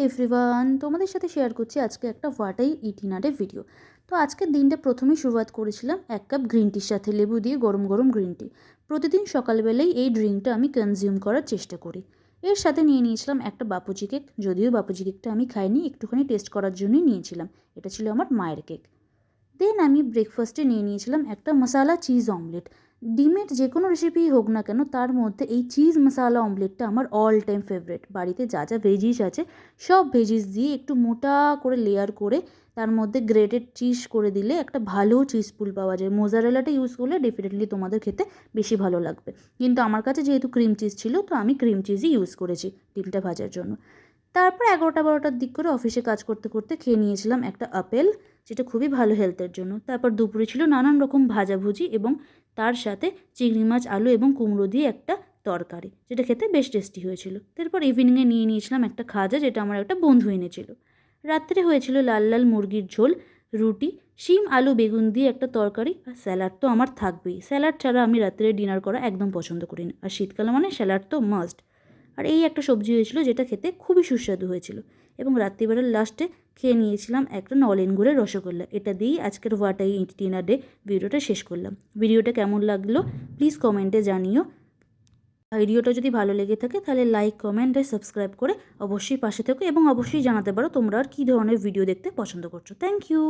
Everyone, তোমাদের সাথে share করছি আজকে একটা হোয়াটাই ইটিনারের ভিডিও। তো আজকের দিনটা প্রথমেই শুরুয়াত করেছিলাম 1 কাপ গ্রিন টির সাথে, লেবু দিয়ে গরম গরম গ্রিন টি। প্রতিদিন সকালবেলায় এই ড্রিঙ্কটা আমি কনজিউম করার চেষ্টা করি। এর সাথে নিয়ে নিয়েছিলাম একটা বাপুজি কেক, যদিও বাপুজি কেকটা আমি খাইনি, একটুখানি টেস্ট করার জন্যই নিয়েছিলাম। এটা ছিল আমার মায়ের কেক। দেন আমি ব্রেকফাস্টে নিয়ে নিয়েছিলাম একটা মশালা চিজ অমলেট। ডিমের যে কোনো রেসিপিই হোক না কেন, তার মধ্যে এই চিজ মশালা অমলেটটা আমার অল টাইম ফেভারিট। বাড়িতে যা যা ভেজিস আছে সব ভেজিস দিয়ে একটু মোটা করে লেয়ার করে তার মধ্যে গ্রেটেড চিজ করে দিলে একটা ভালো চিজ পুল পাওয়া যায়। মোজারেলাটা ইউজ করলে ডেফিনেটলি তোমাদের খেতে বেশি ভালো লাগবে, কিন্তু আমার কাছে যেহেতু ক্রিম চিজ ছিল তো আমি ক্রিম চিজই ইউজ করেছি ডিমটা ভাজার জন্য। তারপর 11টা-12টার দিক করে অফিসে কাজ করতে করতে খেয়ে নিয়েছিলাম একটা আপেল, যেটা খুবই ভালো হেলথের জন্য। তারপর দুপুরে ছিল নানান রকম ভাজাভুজি এবং তার সাথে চিংড়ি মাছ, আলু এবং কুমড়ো দিয়ে একটা তরকারি, যেটা খেতে বেশ টেস্টি হয়েছিল। তারপর ইভিনিংয়ে নিয়ে নিয়েছিলাম একটা খাজা, যেটা আমার একটা বন্ধু এনেছিল। রাত্রে হয়েছিল লাল লাল মুরগির ঝোল, রুটি, শিম আলু বেগুন দিয়ে একটা তরকারি, আর স্যালাড তো আমার থাকবেই। স্যালাড ছাড়া আমি রাত্রে ডিনার করা একদম পছন্দ করি না, আর শীতকালে মানে স্যালাড তো মাস্ট। আর এই একটা সবজি হয়েছিল যেটা খেতে খুবই সুস্বাদু হয়েছিল। এবং রাত্রিবেলার লাস্টে খেয়ে নিয়েছিলাম একটা নলেন গুড়ের রসগোল্লা। এটা দিয়েই আজকের হোয়াটাই ডিনার ডে ভিডিওটা শেষ করলাম। ভিডিওটা কেমন লাগলো প্লিজ কমেন্টে জানিও। ভিডিওটা যদি ভালো লেগে থাকে তাহলে লাইক, কমেন্ট আর সাবস্ক্রাইব করে অবশ্যই পাশে থেকো, এবং অবশ্যই জানাতে পারো তোমরা আর কী ধরনের ভিডিও দেখতে পছন্দ করছো। Thank you.